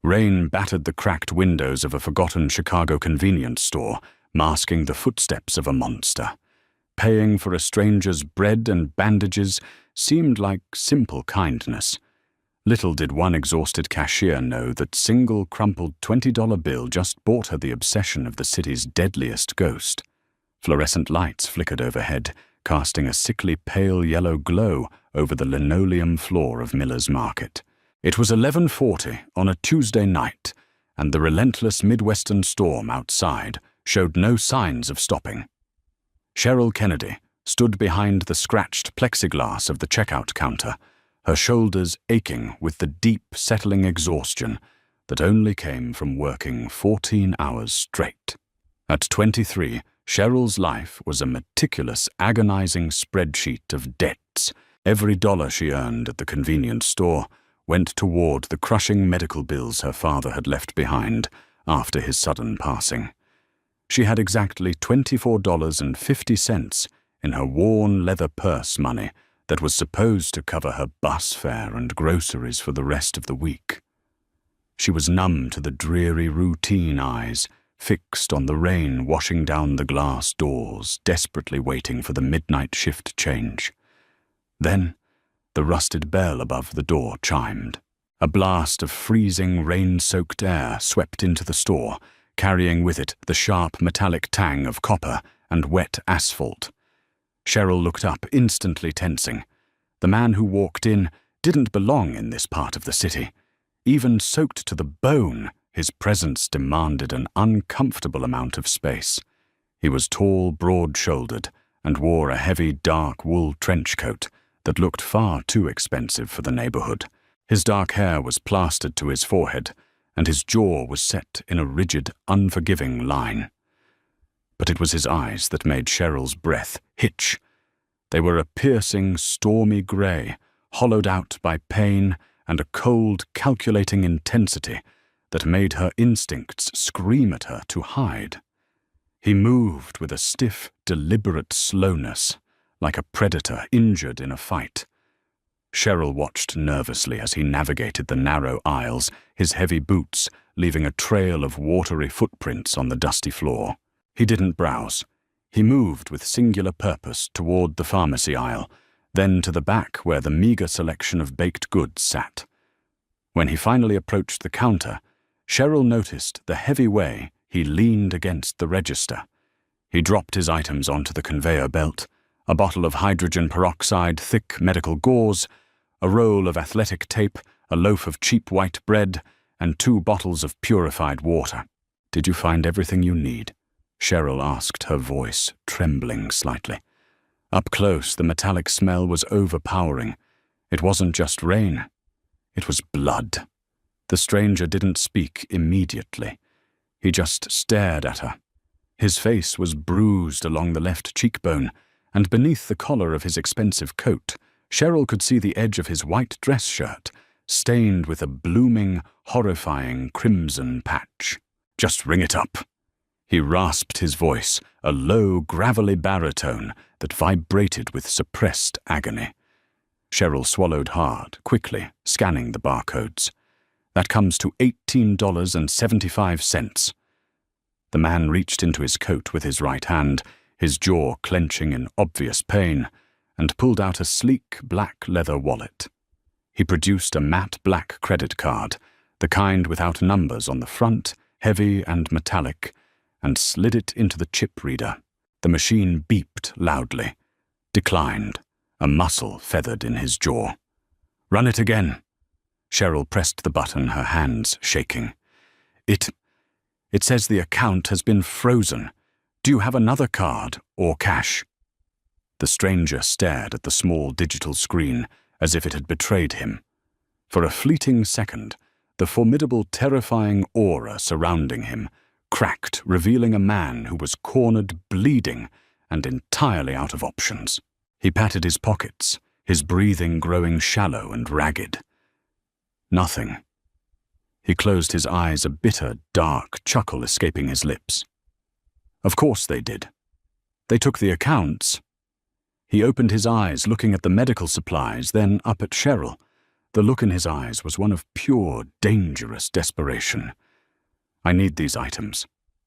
Rain battered the cracked windows of a forgotten Chicago convenience store, masking the footsteps of a monster. Paying for a stranger's bread and bandages seemed like simple kindness. Little did one exhausted cashier know that single crumpled $20 bill just bought her the obsession of the city's deadliest ghost. Fluorescent lights flickered overhead, casting a sickly pale yellow glow over the linoleum floor of Miller's Market. It was 11:40 on a Tuesday night, and the relentless Midwestern storm outside showed no signs of stopping. Cheryl Kennedy stood behind the scratched plexiglass of the checkout counter, her shoulders aching with the deep, settling exhaustion that only came from working 14 hours straight. At 23, Cheryl's life was a meticulous, agonizing spreadsheet of debts. Every dollar she earned at the convenience store went toward the crushing medical bills her father had left behind after his sudden passing. She had exactly $24.50 in her worn leather purse money that was supposed to cover her bus fare and groceries for the rest of the week. She was numb to the dreary routine eyes, fixed on the rain washing down the glass doors, desperately waiting for the midnight shift change. Then, the rusted bell above the door chimed. A blast of freezing, rain-soaked air swept into the store, carrying with it the sharp metallic tang of copper and wet asphalt. Cheryl looked up, instantly tensing. The man who walked in didn't belong in this part of the city. Even soaked to the bone, his presence demanded an uncomfortable amount of space. He was tall, broad-shouldered, and wore a heavy, dark wool trench coat that looked far too expensive for the neighborhood. His dark hair was plastered to his forehead, and his jaw was set in a rigid, unforgiving line. But it was his eyes that made Cheryl's breath hitch. They were a piercing, stormy gray, hollowed out by pain and a cold, calculating intensity that made her instincts scream at her to hide. He moved with a stiff, deliberate slowness, like a predator injured in a fight. Cheryl watched nervously as he navigated the narrow aisles, his heavy boots leaving a trail of watery footprints on the dusty floor. He didn't browse. He moved with singular purpose toward the pharmacy aisle, then to the back where the meager selection of baked goods sat. When he finally approached the counter, Cheryl noticed the heavy way he leaned against the register. He dropped his items onto the conveyor belt, a bottle of hydrogen peroxide, thick medical gauze, a roll of athletic tape, a loaf of cheap white bread, and 2 bottles of purified water. "Did you find everything you need?" Cheryl asked, her voice trembling slightly. Up close, the metallic smell was overpowering. It wasn't just rain. It was blood. The stranger didn't speak immediately. He just stared at her. His face was bruised along the left cheekbone, and beneath the collar of his expensive coat, Cheryl could see the edge of his white dress shirt, stained with a blooming, horrifying crimson patch. "Just ring it up." He rasped his voice, a low, gravelly baritone that vibrated with suppressed agony. Cheryl swallowed hard, quickly, scanning the barcodes. "That comes to $18.75. The man reached into his coat with his right hand, his jaw clenching in obvious pain, and pulled out a sleek black leather wallet. He produced a matte black credit card, the kind without numbers on the front, heavy and metallic, and slid it into the chip reader. The machine beeped loudly, declined, a muscle feathered in his jaw. "Run it again." Cheryl pressed the button, her hands shaking. It says the account has been frozen. Do you have another card or cash?" The stranger stared at the small digital screen as if it had betrayed him. For a fleeting second, the formidable, terrifying aura surrounding him cracked, revealing a man who was cornered, bleeding, and entirely out of options. He patted his pockets, his breathing growing shallow and ragged. Nothing. He closed his eyes, a bitter, dark chuckle escaping his lips. Of course they did. They took the accounts. He opened his eyes, looking at the medical supplies, then up at Cheryl. The look in his eyes was one of pure, dangerous desperation. "I need these items.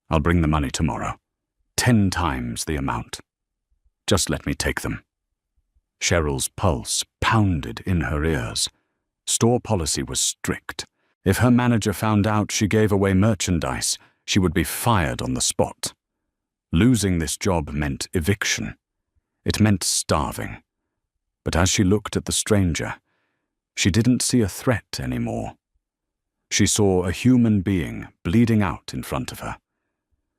I'll bring the money tomorrow. 10 times the amount. Just let me take them." Cheryl's pulse pounded in her ears. Store policy was strict. If her manager found out she gave away merchandise, she would be fired on the spot. Losing this job meant eviction. It meant starving. But as she looked at the stranger, she didn't see a threat anymore. She saw a human being bleeding out in front of her.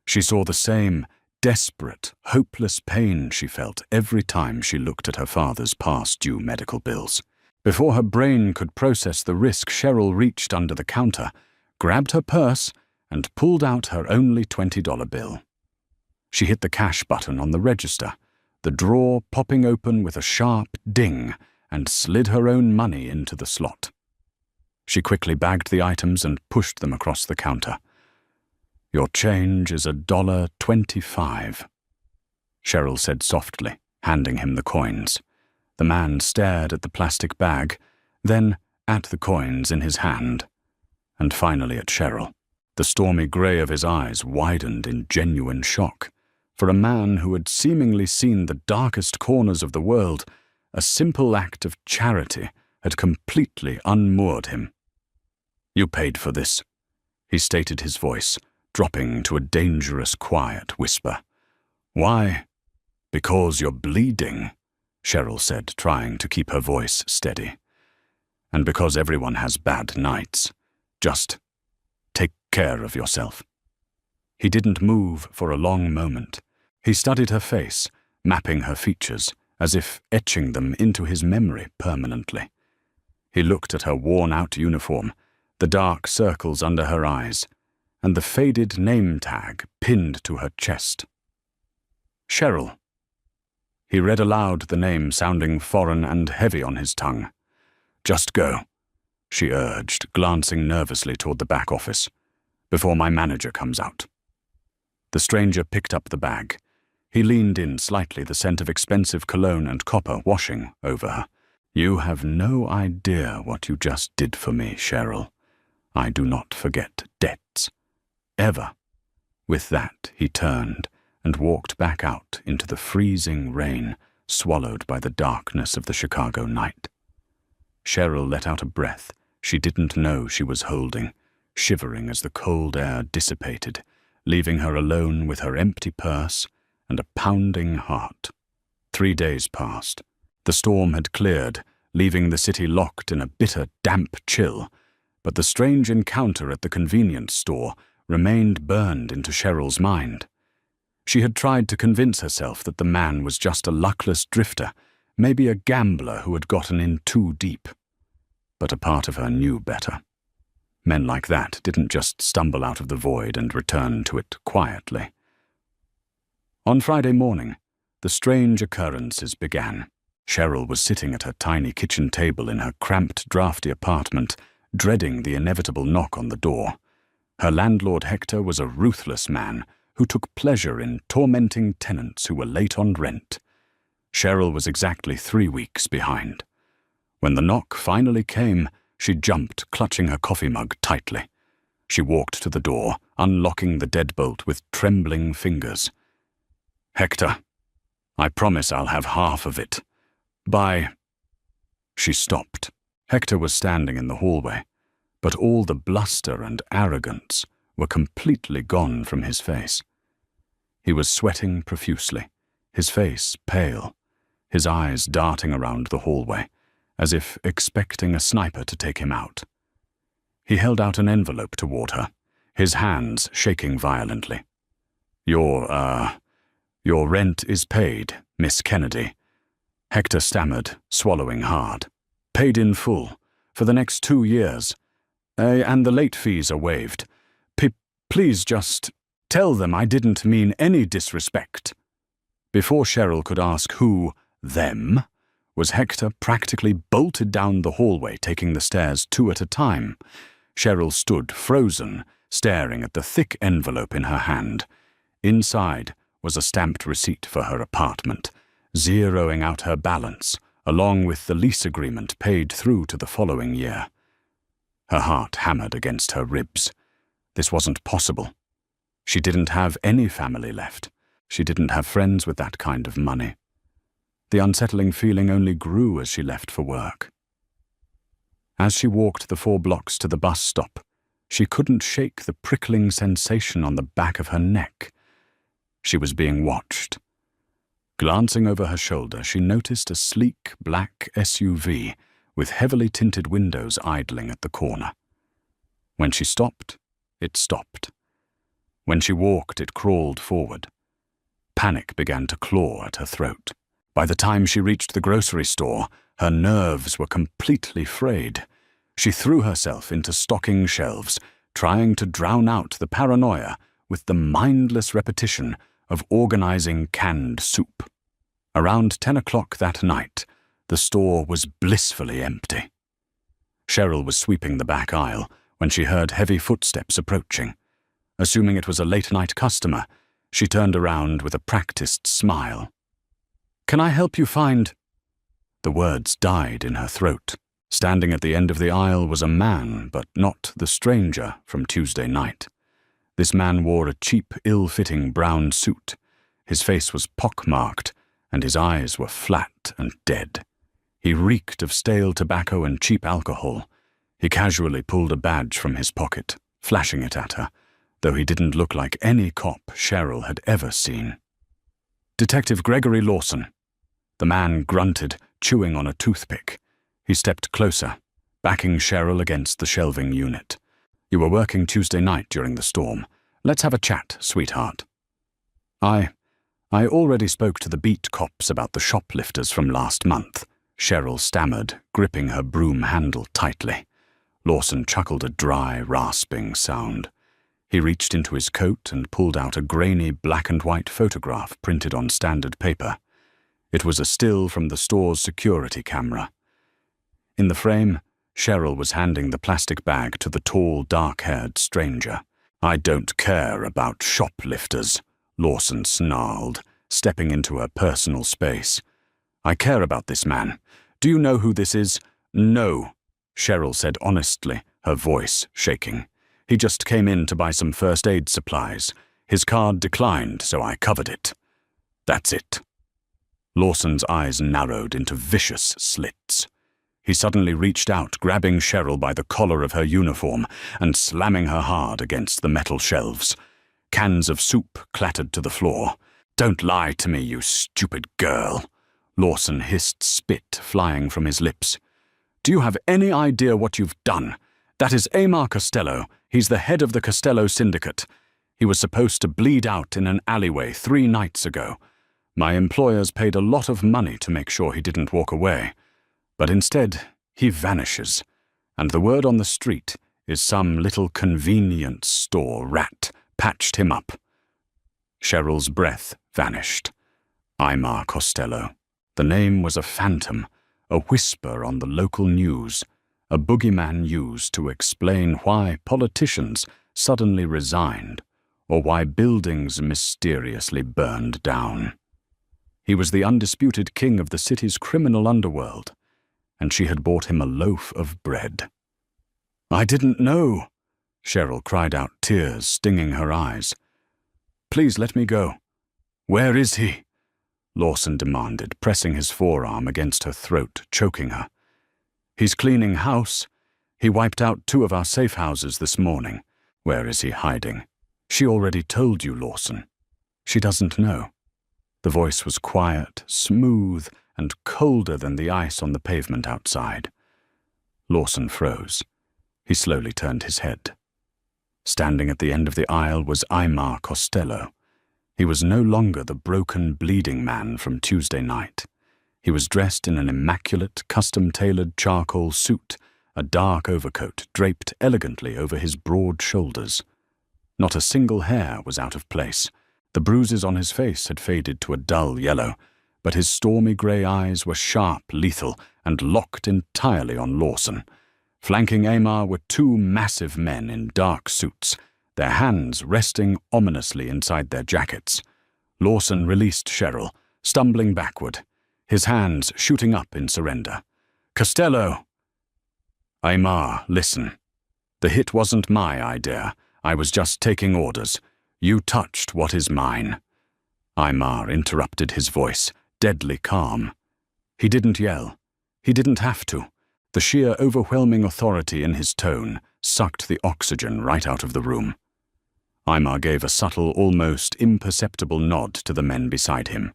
She saw the same desperate, hopeless pain she felt every time she looked at her father's past-due medical bills. Before her brain could process the risk, Cheryl reached under the counter, grabbed her purse, and pulled out her only $20 bill. She hit the cash button on the register, the drawer popping open with a sharp ding, and slid her own money into the slot. She quickly bagged the items and pushed them across the counter. "Your change is $1.25, Cheryl said softly, handing him the coins. The man stared at the plastic bag, then at the coins in his hand, and finally at Cheryl. The stormy grey of his eyes widened in genuine shock. For a man who had seemingly seen the darkest corners of the world, a simple act of charity had completely unmoored him. "You paid for this," he stated, his voice dropping to a dangerous quiet whisper. "Why?" "Because you're bleeding," Cheryl said, trying to keep her voice steady. "And because everyone has bad nights. Just take care of yourself." He didn't move for a long moment. He studied her face, mapping her features, as if etching them into his memory permanently. He looked at her worn-out uniform, the dark circles under her eyes, and the faded name tag pinned to her chest. "Cheryl." He read aloud the name, sounding foreign and heavy on his tongue. "Just go," she urged, glancing nervously toward the back office, "before my manager comes out." The stranger picked up the bag. He leaned in slightly, the scent of expensive cologne and copper washing over her. "You have no idea what you just did for me, Cheryl. I do not forget debts. Ever." With that, he turned and walked back out into the freezing rain, swallowed by the darkness of the Chicago night. Cheryl let out a breath she didn't know she was holding, shivering as the cold air dissipated, leaving her alone with her empty purse and a pounding heart. 3 days passed. The storm had cleared, leaving the city locked in a bitter, damp chill, but the strange encounter at the convenience store remained burned into Cheryl's mind. She had tried to convince herself that the man was just a luckless drifter, maybe a gambler who had gotten in too deep. But a part of her knew better. Men like that didn't just stumble out of the void and return to it quietly. On Friday morning, the strange occurrences began. Cheryl was sitting at her tiny kitchen table in her cramped, drafty apartment, dreading the inevitable knock on the door. Her landlord Hector was a ruthless man who took pleasure in tormenting tenants who were late on rent. Cheryl was exactly 3 weeks behind. When the knock finally came, she jumped, clutching her coffee mug tightly. She walked to the door, unlocking the deadbolt with trembling fingers. "Hector, I promise I'll have half of it. By—" She stopped. Hector was standing in the hallway, but all the bluster and arrogance were completely gone from his face. He was sweating profusely, his face pale, his eyes darting around the hallway, as if expecting a sniper to take him out. He held out an envelope toward her, his hands shaking violently. Your rent is paid, Miss Kennedy," Hector stammered, swallowing hard. "Paid in full, for the next 2 years. And the late fees are waived. Please just tell them I didn't mean any disrespect." Before Cheryl could ask who "them" was, Hector practically bolted down the hallway, taking the stairs 2 at a time. Cheryl stood frozen, staring at the thick envelope in her hand. Inside was a stamped receipt for her apartment, zeroing out her balance, along with the lease agreement paid through to the following year. Her heart hammered against her ribs. This wasn't possible. She didn't have any family left. She didn't have friends with that kind of money. The unsettling feeling only grew as she left for work. As she walked the 4 blocks to the bus stop, she couldn't shake the prickling sensation on the back of her neck. She was being watched. Glancing over her shoulder, she noticed a sleek black SUV with heavily tinted windows idling at the corner. When she stopped, it stopped. When she walked, it crawled forward. Panic began to claw at her throat. By the time she reached the grocery store, her nerves were completely frayed. She threw herself into stocking shelves, trying to drown out the paranoia with the mindless repetition of organizing canned soup. Around 10 o'clock that night, the store was blissfully empty. Cheryl was sweeping the back aisle when she heard heavy footsteps approaching. Assuming it was a late-night customer, she turned around with a practiced smile. "Can I help you find—" The words died in her throat. Standing at the end of the aisle was a man, but not the stranger from Tuesday night. This man wore a cheap, ill-fitting brown suit. His face was pockmarked, and his eyes were flat and dead. He reeked of stale tobacco and cheap alcohol. He casually pulled a badge from his pocket, flashing it at her, though he didn't look like any cop Cheryl had ever seen. "Detective Gregory Lawson." The man grunted, chewing on a toothpick. He stepped closer, backing Cheryl against the shelving unit. "You were working Tuesday night during the storm. Let's have a chat, sweetheart." I already spoke to the beat cops about the shoplifters from last month," Cheryl stammered, gripping her broom handle tightly. Lawson chuckled a dry, rasping sound. He reached into his coat and pulled out a grainy black-and-white photograph printed on standard paper. It was a still from the store's security camera. In the frame, Cheryl was handing the plastic bag to the tall, dark-haired stranger. "I don't care about shoplifters," Lawson snarled, stepping into her personal space. "I care about this man. Do you know who this is?" "No," Cheryl said honestly, her voice shaking. "He just came in to buy some first aid supplies. His card declined, so I covered it. That's it." Lawson's eyes narrowed into vicious slits. He suddenly reached out, grabbing Cheryl by the collar of her uniform and slamming her hard against the metal shelves. Cans of soup clattered to the floor. "Don't lie to me, you stupid girl," Lawson hissed, spit flying from his lips. "Do you have any idea what you've done? That is Amar Costello. He's the head of the Costello Syndicate. He was supposed to bleed out in an alleyway 3 nights ago. My employers paid a lot of money to make sure he didn't walk away. But instead, he vanishes. And the word on the street is some little convenience store rat patched him up." Cheryl's breath vanished. Amar Costello. The name was a phantom, a whisper on the local news, a boogeyman used to explain why politicians suddenly resigned or why buildings mysteriously burned down. He was the undisputed king of the city's criminal underworld, and she had bought him a loaf of bread. "I didn't know," Cheryl cried out, tears stinging her eyes. "Please let me go." "Where is he?" Lawson demanded, pressing his forearm against her throat, choking her. "He's cleaning house. He wiped out 2 of our safe houses this morning. Where is he hiding?" "She already told you, Lawson. She doesn't know." The voice was quiet, smooth, and colder than the ice on the pavement outside. Lawson froze. He slowly turned his head. Standing at the end of the aisle was Amar Costello. He was no longer the broken, bleeding man from Tuesday night. He was dressed in an immaculate, custom-tailored charcoal suit, a dark overcoat draped elegantly over his broad shoulders. Not a single hair was out of place. The bruises on his face had faded to a dull yellow, but his stormy grey eyes were sharp, lethal, and locked entirely on Lawson. Flanking Amar were 2 massive men in dark suits, their hands resting ominously inside their jackets. Lawson released Cheryl, stumbling backward. his hands shooting up in surrender. "Costello!" "Aymar, listen. The hit wasn't my idea. I was just taking orders. You touched what is mine." Aymar interrupted, his voice deadly calm. He didn't yell. He didn't have to. The sheer overwhelming authority in his tone sucked the oxygen right out of the room. Aymar gave a subtle, almost imperceptible nod to the men beside him.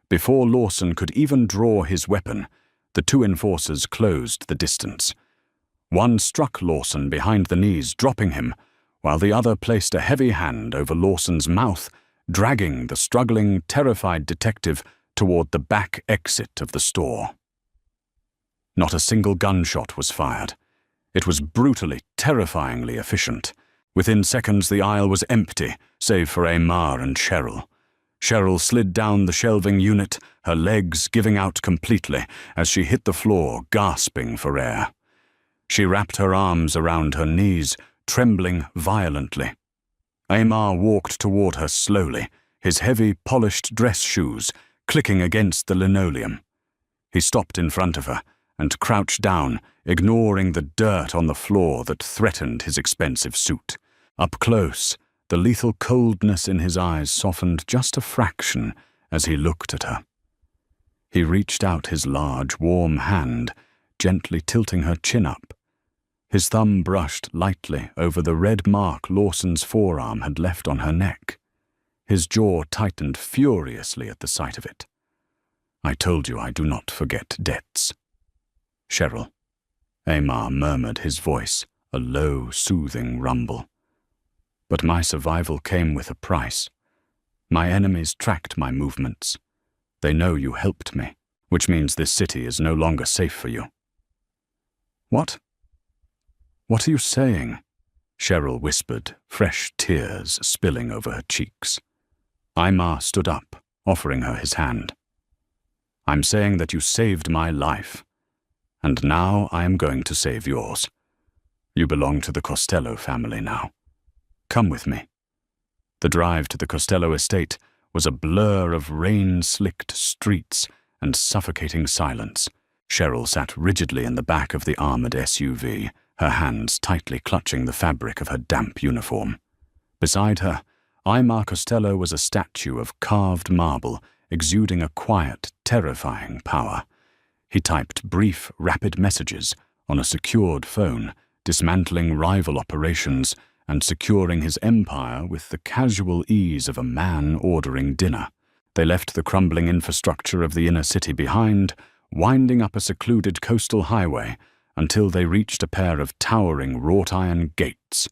Before Lawson could even draw his weapon, the two enforcers closed the distance. One struck Lawson behind the knees, dropping him, while the other placed a heavy hand over Lawson's mouth, dragging the struggling, terrified detective toward the back exit of the store. Not a single gunshot was fired. It was brutally, terrifyingly efficient. Within seconds, the aisle was empty, save for Aymar and Cheryl. Cheryl slid down the shelving unit, her legs giving out completely as she hit the floor, gasping for air. She wrapped her arms around her knees, trembling violently. Aymar walked toward her slowly, his heavy, polished dress shoes clicking against the linoleum. He stopped in front of her and crouched down, ignoring the dirt on the floor that threatened his expensive suit. Up close, the lethal coldness in his eyes softened just a fraction as he looked at her. He reached out his large, warm hand, gently tilting her chin up. His thumb brushed lightly over the red mark Lawson's forearm had left on her neck. His jaw tightened furiously at the sight of it. "I told you I do not forget debts." "Cheryl," Aymar murmured, his voice a low, soothing rumble. "But my survival came with a price. My enemies tracked my movements. They know you helped me, which means this city is no longer safe for you." "What? What are you saying?" Cheryl whispered, fresh tears spilling over her cheeks. Aymar stood up, offering her his hand. "I'm saying that you saved my life, and now I am going to save yours. You belong to the Costello family now. Come with me." The drive to the Costello estate was a blur of rain-slicked streets and suffocating silence. Cheryl sat rigidly in the back of the armored SUV, her hands tightly clutching the fabric of her damp uniform. Beside her, Aymar Costello was a statue of carved marble, exuding a quiet, terrifying power. He typed brief, rapid messages on a secured phone, dismantling rival operations and securing his empire with the casual ease of a man ordering dinner. They left the crumbling infrastructure of the inner city behind, winding up a secluded coastal highway until they reached a pair of towering wrought-iron gates.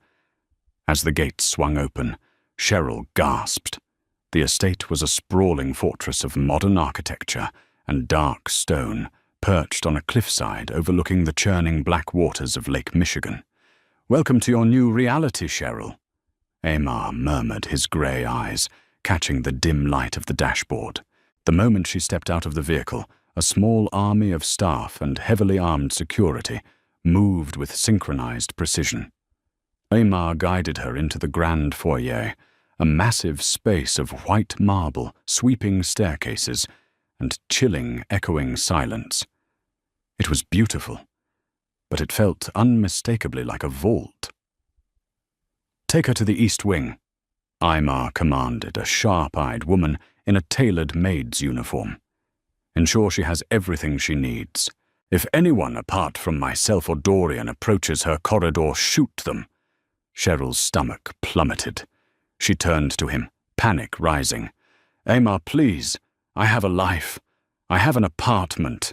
As the gates swung open, Cheryl gasped. The estate was a sprawling fortress of modern architecture and dark stone, perched on a cliffside overlooking the churning black waters of Lake Michigan. "Welcome to your new reality, Cheryl," Aymar murmured, his grey eyes catching the dim light of the dashboard. The moment she stepped out of the vehicle, a small army of staff and heavily armed security moved with synchronized precision. Aymar guided her into the grand foyer, a massive space of white marble, sweeping staircases, and chilling, echoing silence. It was beautiful, but it felt unmistakably like a vault. "Take her to the East Wing," Aymar commanded, a sharp-eyed woman in a tailored maid's uniform. "Ensure she has everything she needs. If anyone apart from myself or Dorian approaches her corridor, shoot them." Cheryl's stomach plummeted. She turned to him, panic rising. "Aymar, please. I have a life. I have an apartment.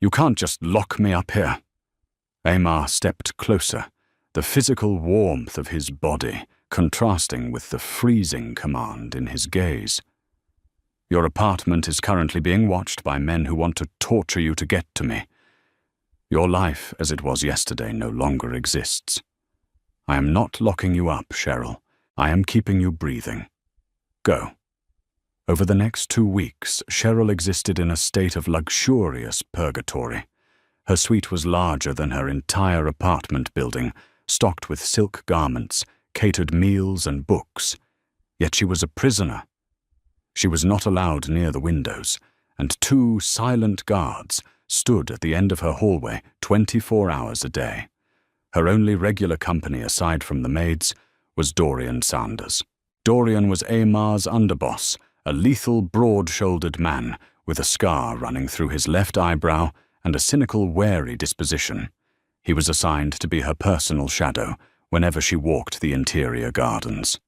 You can't just lock me up here." Aymar stepped closer, the physical warmth of his body contrasting with the freezing command in his gaze. "Your apartment is currently being watched by men who want to torture you to get to me. Your life, as it was yesterday, no longer exists. I am not locking you up, Cheryl. I am keeping you breathing. Go." Over the next 2 weeks, Cheryl existed in a state of luxurious purgatory. Her suite was larger than her entire apartment building, stocked with silk garments, catered meals and books. Yet she was a prisoner. She was not allowed near the windows, and 2 silent guards stood at the end of her hallway 24 hours a day. Her only regular company aside from the maids was Dorian Sanders. Dorian was Amar's underboss, a lethal, broad-shouldered man with a scar running through his left eyebrow and a cynical, wary disposition. He was assigned to be her personal shadow whenever she walked the interior gardens.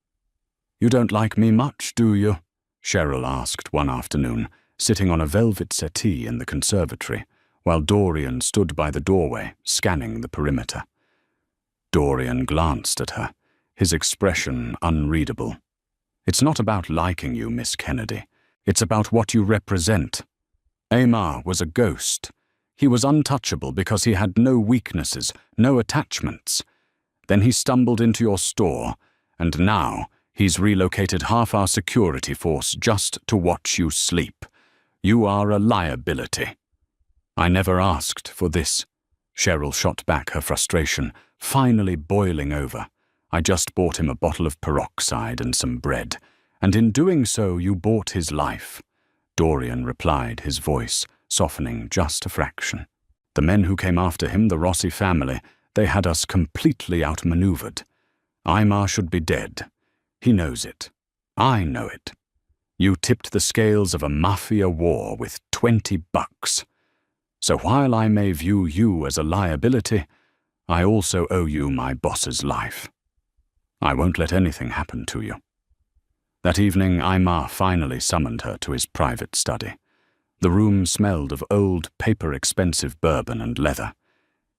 "You don't like me much, do you?" Cheryl asked one afternoon, sitting on a velvet settee in the conservatory, while Dorian stood by the doorway, scanning the perimeter. Dorian glanced at her, his expression unreadable. "It's not about liking you, Miss Kennedy. It's about what you represent." Amar was a ghost. He was untouchable because he had no weaknesses, no attachments. Then he stumbled into your store, and now he's relocated half our security force just to watch you sleep. You are a liability. "I never asked for this." Cheryl shot back her frustration, finally boiling over. "I just bought him a bottle of peroxide and some bread, and in doing so you bought his life." Dorian replied, his voice softening just a fraction. "The men who came after him, the Rossi family, they had us completely outmaneuvered. Aymar should be dead. He knows it. I know it. You tipped the scales of a mafia war with $20. So while I may view you as a liability, I also owe you my boss's life. I won't let anything happen to you." That evening, Aymar finally summoned her to his private study. The room smelled of old, paper-expensive bourbon and leather.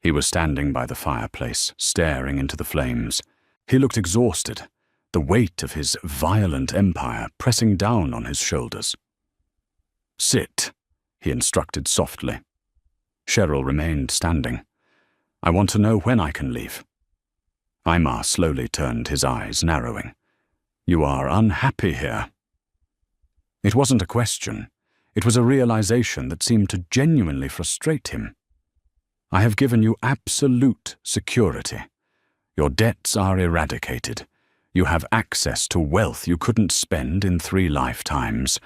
He was standing by the fireplace, staring into the flames. He looked exhausted, the weight of his violent empire pressing down on his shoulders. "Sit," he instructed softly. Cheryl remained standing. "I want to know when I can leave." Aymar slowly turned, his eyes narrowing. "You are unhappy here." It wasn't a question. It was a realization that seemed to genuinely frustrate him. "I have given you absolute security. Your debts are eradicated. You have access to wealth you couldn't spend in 3 lifetimes.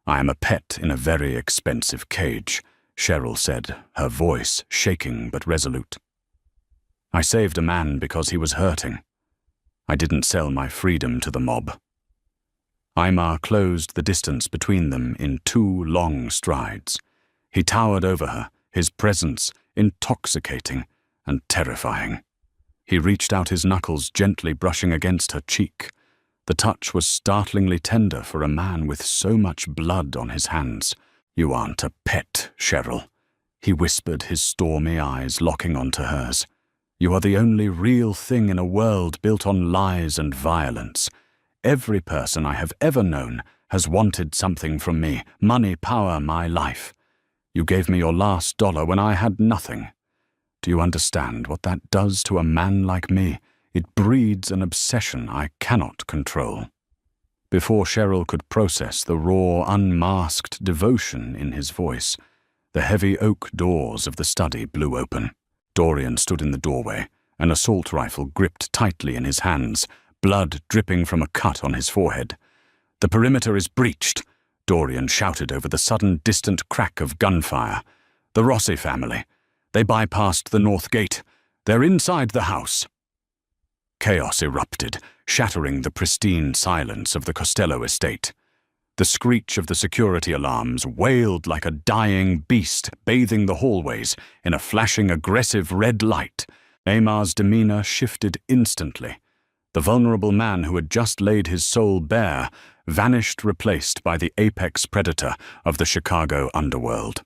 I am a pet in a very expensive cage," Cheryl said, her voice shaking but resolute. "I saved a man because he was hurting. I didn't sell my freedom to the mob." Aymar closed the distance between them in 2 long strides. He towered over her, his presence intoxicating and terrifying. He reached out his knuckles, gently brushing against her cheek. The touch was startlingly tender for a man with so much blood on his hands. "You aren't a pet, Cheryl," he whispered, his stormy eyes locking onto hers. "You are the only real thing in a world built on lies and violence. Every person I have ever known has wanted something from me, money, power, my life. You gave me your last dollar when I had nothing. Do you understand what that does to a man like me? It breeds an obsession I cannot control." Before Cheryl could process the raw, unmasked devotion in his voice, the heavy oak doors of the study blew open. Dorian stood in the doorway, an assault rifle gripped tightly in his hands, blood dripping from a cut on his forehead. "The perimeter is breached," Dorian shouted over the sudden distant crack of gunfire. "The Rossi family. They bypassed the north gate. They're inside the house." Chaos erupted, shattering the pristine silence of the Costello estate. The screech of the security alarms wailed like a dying beast bathing the hallways in a flashing, aggressive red light. Amar's demeanor shifted instantly. The vulnerable man who had just laid his soul bare vanished, replaced by the apex predator of the Chicago underworld.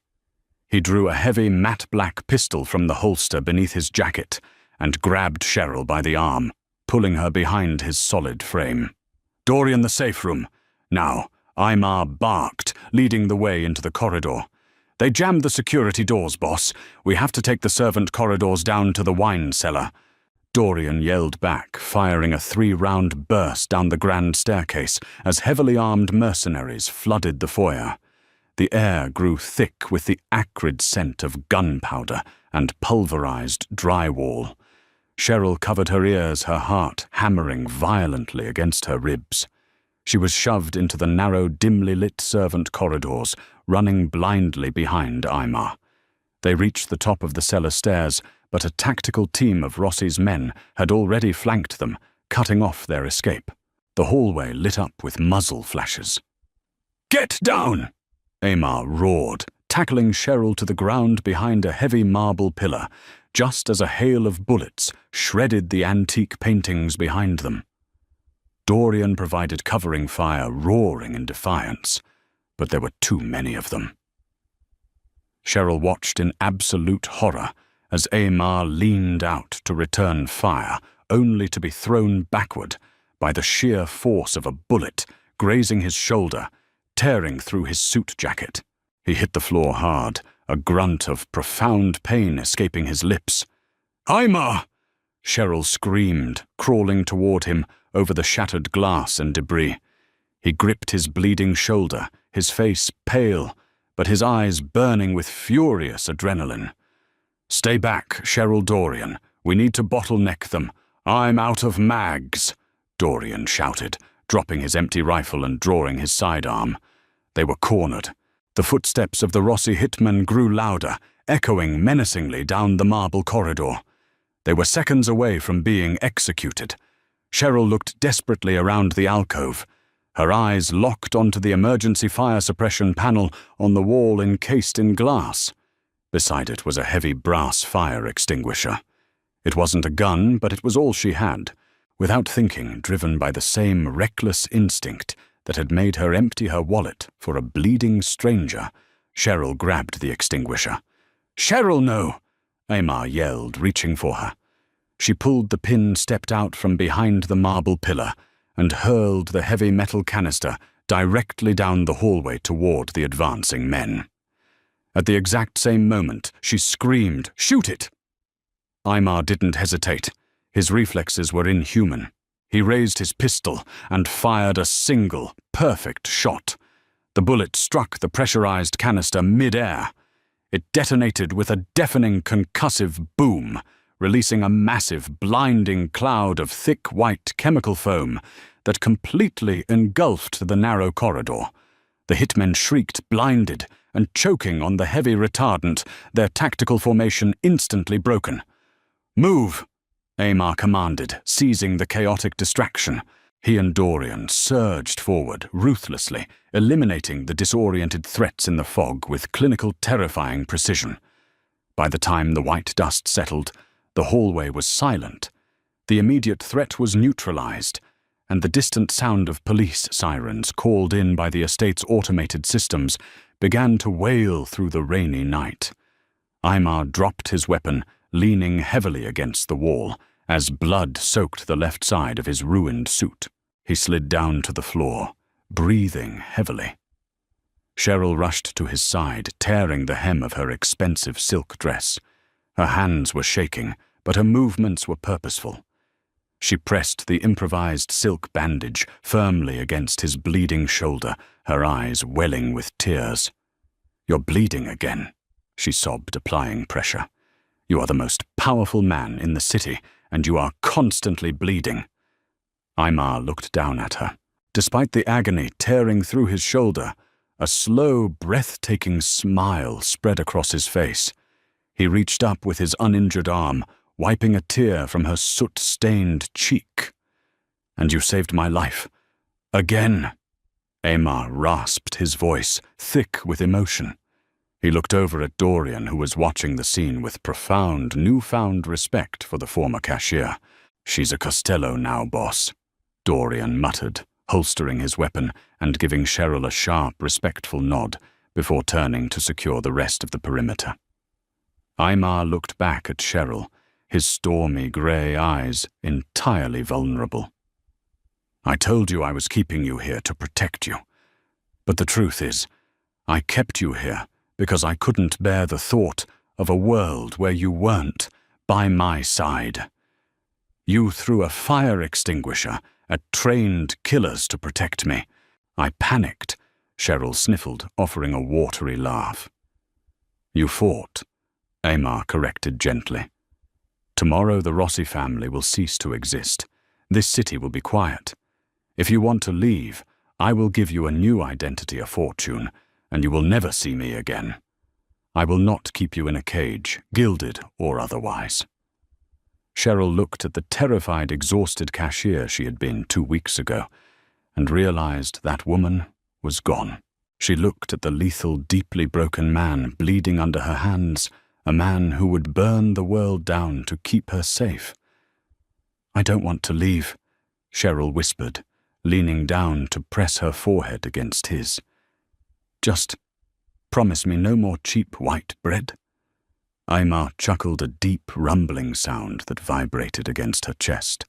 He drew a heavy matte black pistol from the holster beneath his jacket and grabbed Cheryl by the arm, pulling her behind his solid frame. "Dorian, the safe room. Now." Aymar barked, leading the way into the corridor. "They jammed the security doors, boss. We have to take the servant corridors down to the wine cellar." Dorian yelled back, firing a 3-round burst down the grand staircase as heavily armed mercenaries flooded the foyer. The air grew thick with the acrid scent of gunpowder and pulverized drywall. Cheryl covered her ears, her heart hammering violently against her ribs. She was shoved into the narrow, dimly lit servant corridors, running blindly behind Aymar. They reached the top of the cellar stairs, but a tactical team of Rossi's men had already flanked them, cutting off their escape. The hallway lit up with muzzle flashes. "Get down!" Aymar roared, tackling Cheryl to the ground behind a heavy marble pillar, just as a hail of bullets shredded the antique paintings behind them. Dorian provided covering fire, roaring in defiance, but there were too many of them. Cheryl watched in absolute horror as Aymar leaned out to return fire, only to be thrown backward by the sheer force of a bullet grazing his shoulder, tearing through his suit jacket. He hit the floor hard, a grunt of profound pain escaping his lips. "Aymar!" Cheryl screamed, crawling toward him over the shattered glass and debris. He gripped his bleeding shoulder, his face pale, but his eyes burning with furious adrenaline. "Stay back, Cheryl Dorian. We need to bottleneck them. I'm out of mags," Dorian shouted, dropping his empty rifle and drawing his sidearm. They were cornered. The footsteps of the Rossi hitmen grew louder, echoing menacingly down the marble corridor. They were seconds away from being executed. Cheryl looked desperately around the alcove, her eyes locked onto the emergency fire suppression panel on the wall encased in glass. Beside it was a heavy brass fire extinguisher. It wasn't a gun, but it was all she had. Without thinking, driven by the same reckless instinct that had made her empty her wallet for a bleeding stranger, Cheryl grabbed the extinguisher. "Cheryl, no!" Aymar yelled, reaching for her. She pulled the pin stepped out from behind the marble pillar and hurled the heavy metal canister directly down the hallway toward the advancing men. At the exact same moment, she screamed, "Shoot it!" Aymar didn't hesitate. His reflexes were inhuman. He raised his pistol and fired a single, perfect shot. The bullet struck the pressurized canister mid-air. It detonated with a deafening concussive boom, releasing a massive, blinding cloud of thick white chemical foam that completely engulfed the narrow corridor. The hitmen shrieked, blinded, and choking on the heavy retardant, their tactical formation instantly broken. "Move!" Aymar commanded, seizing the chaotic distraction. He and Dorian surged forward, ruthlessly, eliminating the disoriented threats in the fog with clinical, terrifying precision. By the time the white dust settled, the hallway was silent. The immediate threat was neutralized, and the distant sound of police sirens called in by the estate's automated systems began to wail through the rainy night. Aymar dropped his weapon, leaning heavily against the wall, as blood soaked the left side of his ruined suit. He slid down to the floor, breathing heavily. Cheryl rushed to his side, tearing the hem of her expensive silk dress. Her hands were shaking, but her movements were purposeful. She pressed the improvised silk bandage firmly against his bleeding shoulder, her eyes welling with tears. "You're bleeding again," she sobbed, applying pressure. "You are the most powerful man in the city, and you are constantly bleeding." Aymar looked down at her. Despite the agony tearing through his shoulder, a slow, breathtaking smile spread across his face. He reached up with his uninjured arm, wiping a tear from her soot-stained cheek. "And you saved my life. Again." Aymar rasped his voice, thick with emotion. He looked over at Dorian, who was watching the scene with profound, newfound respect for the former cashier. "She's a Costello now, boss," Dorian muttered, holstering his weapon and giving Cheryl a sharp, respectful nod before turning to secure the rest of the perimeter. Aymar looked back at Cheryl, his stormy grey eyes entirely vulnerable. "I told you I was keeping you here to protect you. But the truth is, I kept you here because I couldn't bear the thought of a world where you weren't by my side. You threw a fire extinguisher at trained killers to protect me. I panicked," Cheryl sniffled, offering a watery laugh. "You fought," Aymar corrected gently. "Tomorrow the Rossi family will cease to exist. This city will be quiet. If you want to leave, I will give you a new identity, a fortune, and you will never see me again. I will not keep you in a cage, gilded or otherwise." Cheryl looked at the terrified, exhausted cashier she had been 2 weeks ago, and realized that woman was gone. She looked at the lethal, deeply broken man bleeding under her hands, a man who would burn the world down to keep her safe. "I don't want to leave," Cheryl whispered, leaning down to press her forehead against his. "Just promise me no more cheap white bread." Aymar chuckled, a deep, rumbling sound that vibrated against her chest.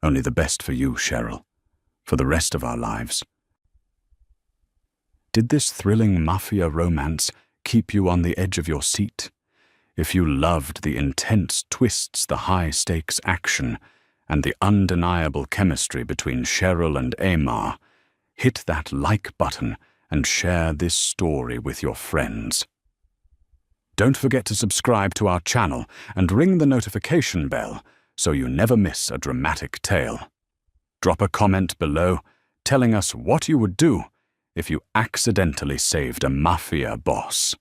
"Only the best for you, Cheryl. For the rest of our lives." Did this thrilling mafia romance keep you on the edge of your seat? If you loved the intense twists, the high-stakes action, and the undeniable chemistry between Cheryl and Aymar, hit that like button and share this story with your friends. Don't forget to subscribe to our channel and ring the notification bell so you never miss a dramatic tale. Drop a comment below telling us what you would do if you accidentally saved a mafia boss.